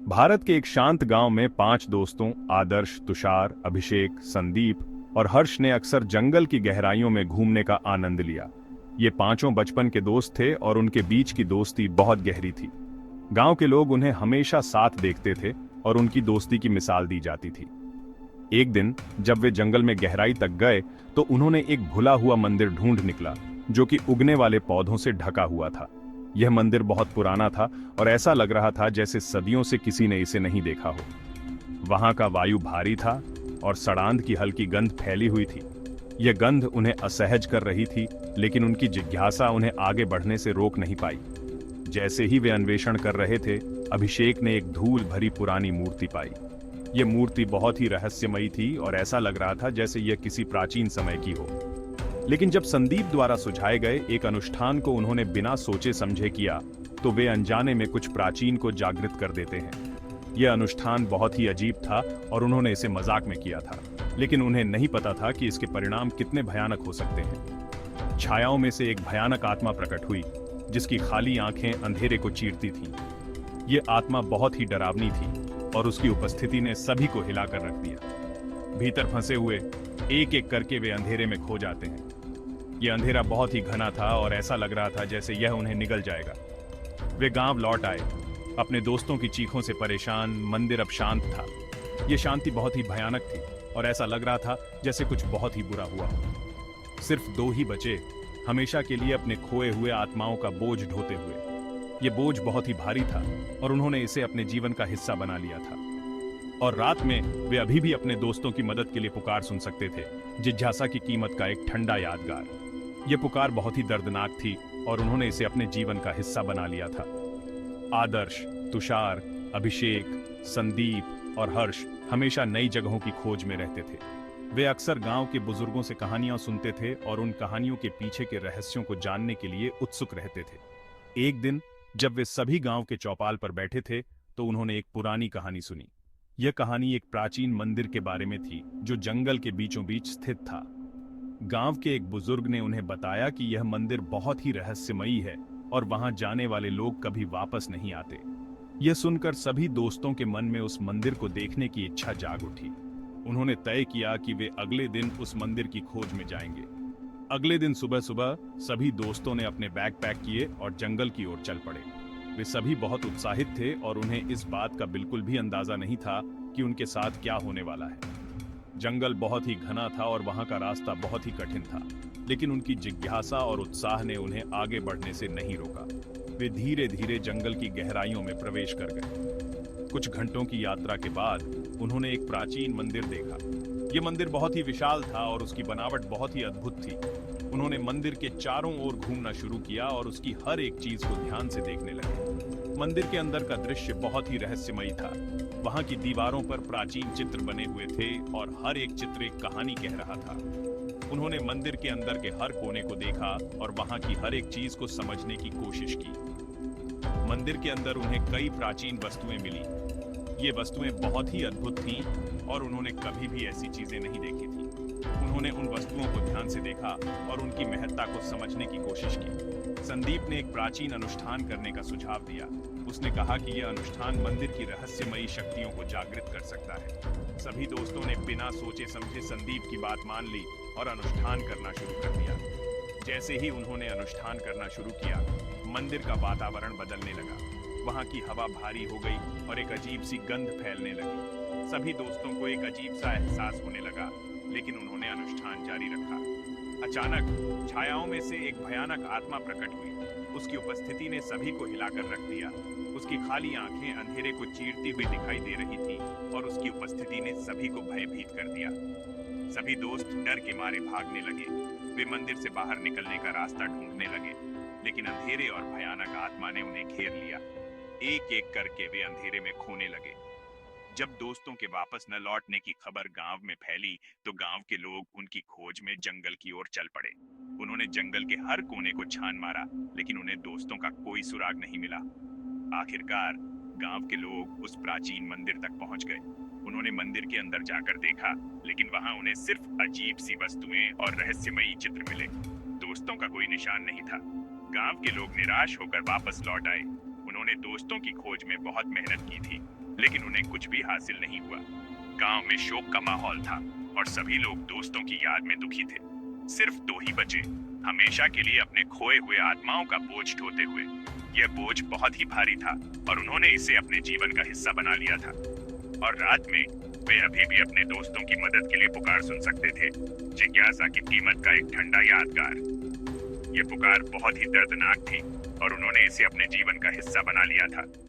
भारत के एक शांत गांव में 5 दोस्तों आदर्श, तुषार, अभिषेक, संदीप और हर्ष ने अक्सर जंगल की गहराइयों में घूमने का आनंद लिया। ये पांचों बचपन के दोस्त थे और उनके बीच की दोस्ती बहुत गहरी थी। गांव के लोग उन्हें हमेशा साथ देखते थे और उनकी दोस्ती की मिसाल दी जाती थी। एक दिन जब वे जंगल में गहराई तक गए तो उन्होंने एक भुला हुआ मंदिर ढूंढ निकला जो कि उगने वाले पौधों से ढका हुआ था। यह मंदिर बहुत पुराना था और ऐसा लग रहा था जैसे सदियों से किसी ने इसे नहीं देखा हो। वहां का वायु भारी था और सड़ांध की हल्की गंध फैली हुई थी। यह गंध उन्हें असहज कर रही थी, लेकिन उनकी जिज्ञासा उन्हें आगे बढ़ने से रोक नहीं पाई। जैसे ही वे अन्वेषण कर रहे थे, अभिषेक ने एक धूल भरी पुरानी मूर्ति पाई। यह मूर्ति बहुत ही रहस्यमयी थी और ऐसा लग रहा था जैसे यह किसी प्राचीन समय की हो। लेकिन जब संदीप द्वारा सुझाए गए एक अनुष्ठान को उन्होंने बिना सोचे समझे किया, तो वे अनजाने में कुछ प्राचीन को जागृत कर देते हैं। यह अनुष्ठान बहुत ही अजीब था और उन्होंने इसे मजाक में किया था, लेकिन उन्हें नहीं पता था कि इसके परिणाम कितने भयानक हो सकते हैं। छायाओं में से एक भयानक आत्मा प्रकट हुई, जिसकी खाली आंखें अंधेरे को चीरती थीं। यह आत्मा बहुत ही डरावनी थी और उसकी उपस्थिति ने सभी को हिलाकर रख दिया। भीतर फंसे हुए एक एक करके वे अंधेरे में खो जाते हैं। यह अंधेरा बहुत ही घना था और ऐसा लग रहा था जैसे यह उन्हें निगल जाएगा। वे गांव लौट आए, अपने दोस्तों की चीखों से परेशान। मंदिर अब शांत था। यह शांति बहुत ही भयानक थी और ऐसा लग रहा था जैसे कुछ बहुत ही बुरा हुआ हो। सिर्फ 2 ही बचे, हमेशा के लिए अपने खोए हुए आत्माओं का बोझ ढोते हुए। यह बोझ बहुत ही भारी था और उन्होंने इसे अपने जीवन का हिस्सा बना लिया था। और रात में वे अभी भी अपने दोस्तों की मदद के लिए पुकार सुन सकते थे, जिज्ञासा की कीमत का एक ठंडा यादगार। यह पुकार बहुत ही दर्दनाक थी और उन्होंने इसे अपने जीवन का हिस्सा बना लिया था। आदर्श, तुषार, अभिषेक, संदीप और हर्ष हमेशा नई जगहों की खोज में रहते थे। वे अक्सर गांव के बुजुर्गों से कहानियां सुनते थे और उन कहानियों के पीछे के रहस्यों को जानने के लिए उत्सुक रहते थे। एक दिन जब वे सभी गांव के चौपाल पर बैठे थे, तो उन्होंने एक पुरानी कहानी सुनी। यह कहानी एक प्राचीन मंदिर के बारे में थी जो जंगल के बीचों बीच स्थित था। गांव के एक बुजुर्ग ने उन्हें बताया कि यह मंदिर बहुत ही रहस्यमयी है और वहां जाने वाले लोग कभी वापस नहीं आते। यह सुनकर सभी दोस्तों के मन में उस मंदिर को देखने की इच्छा जाग उठी। उन्होंने तय किया कि वे अगले दिन उस मंदिर की खोज में जाएंगे। अगले दिन सुबह सुबह सभी दोस्तों ने अपने बैग पैक किए और जंगल की ओर चल पड़े। वे सभी बहुत उत्साहित थे और उन्हें इस बात का बिल्कुल भी अंदाजा नहीं था कि उनके साथ क्या होने वाला है। जंगल बहुत ही घना था और वहां का रास्ता बहुत ही कठिन था, लेकिन उनकी जिज्ञासा और उत्साह ने उन्हें आगे बढ़ने से नहीं रोका। वे धीरे धीरे जंगल की गहराइयों में प्रवेश कर गए। कुछ घंटों की यात्रा के बाद उन्होंने एक प्राचीन मंदिर देखा। यह मंदिर बहुत ही विशाल था और उसकी बनावट बहुत ही अद्भुत थी। उन्होंने मंदिर के चारों ओर घूमना शुरू किया और उसकी हर एक चीज को ध्यान से देखने लगे। मंदिर के अंदर का दृश्य बहुत ही रहस्यमयी था। वहां की दीवारों पर प्राचीन चित्र बने हुए थे और हर एक चित्र एक कहानी कह रहा था। उन्होंने मंदिर के अंदर के हर कोने को देखा और वहां की हर एक चीज को समझने की कोशिश की। मंदिर के अंदर उन्हें कई प्राचीन वस्तुएं मिली। ये वस्तुएं बहुत ही अद्भुत थीं और उन्होंने कभी भी ऐसी चीजें नहीं देखी थी। उन्होंने उन वस्तुओं को ध्यान से देखा और उनकी महत्ता को समझने की कोशिश की। संदीप ने एक प्राचीन अनुष्ठान करने का सुझाव दिया। उसने कहा कि यह अनुष्ठान मंदिर की रहस्यमयी शक्तियों को जागृत कर सकता है। सभी दोस्तों ने बिना सोचे समझे संदीप की बात मान ली और अनुष्ठान करना शुरू कर दिया। जैसे ही उन्होंने अनुष्ठान करना शुरू किया, मंदिर का वातावरण बदलने लगा। वहां की हवा भारी हो गई और एक अजीब सी गंध फैलने लगी। सभी दोस्तों को एक अजीब सा एहसास होने लगा, लेकिन उन्होंने अनुष्ठान जारी रखा। अचानक छायाओं में से एक भयानक आत्मा प्रकट हुई। उसकी उपस्थिति ने सभी को हिलाकर रख दिया। उसकी खाली आंखें अंधेरे को चीरती हुई दिखाई दे रही थी और उसकी उपस्थिति ने सभी को भयभीत कर दिया। सभी दोस्त डर के मारे भागने लगे। वे मंदिर से बाहर निकलने का रास्ता ढूंढने लगे, लेकिन अंधेरे और भयानक आत्मा ने उन्हें घेर लिया। एक एक करके वे अंधेरे में खोने लगे। जब दोस्तों के वापस न लौटने की खबर गांव में फैली, तो गांव के लोग उनकी खोज में जंगल की ओर चल पड़े। उन्होंने जंगल के हर कोने को छान मारा, लेकिन उन्हें दोस्तों का कोई सुराग नहीं मिला। आखिरकार गांव के लोग उस प्राचीन मंदिर तक पहुंच गए। उन्होंने मंदिर के अंदर जाकर देखा, लेकिन वहां उन्हें सिर्फ अजीब सी वस्तुएं और रहस्यमयी चित्र मिले। दोस्तों का कोई निशान नहीं था। गांव के लोग निराश होकर वापस लौट आए। उन्होंने दोस्तों की खोज में बहुत मेहनत की थी, लेकिन उन्हें कुछ भी हासिल नहीं हुआ। गांव में शोक का माहौल था और सभी लोग दोस्तों की याद में दुखी थे। सिर्फ दो ही बचे, हमेशा के लिए अपने खोए हुए आत्माओं का बोझ ढोते हुए। यह बोझ बहुत ही भारी था और उन्होंने इसे अपने जीवन का हिस्सा बना लिया था। और रात में वे अभी भी अपने दोस्तों की मदद के लिए पुकार सुन सकते थे। जिज्ञासा की कीमत का एक ठंडा यादगार। ये पुकार बहुत ही दर्दनाक थी और उन्होंने इसे अपने जीवन का हिस्सा बना लिया था।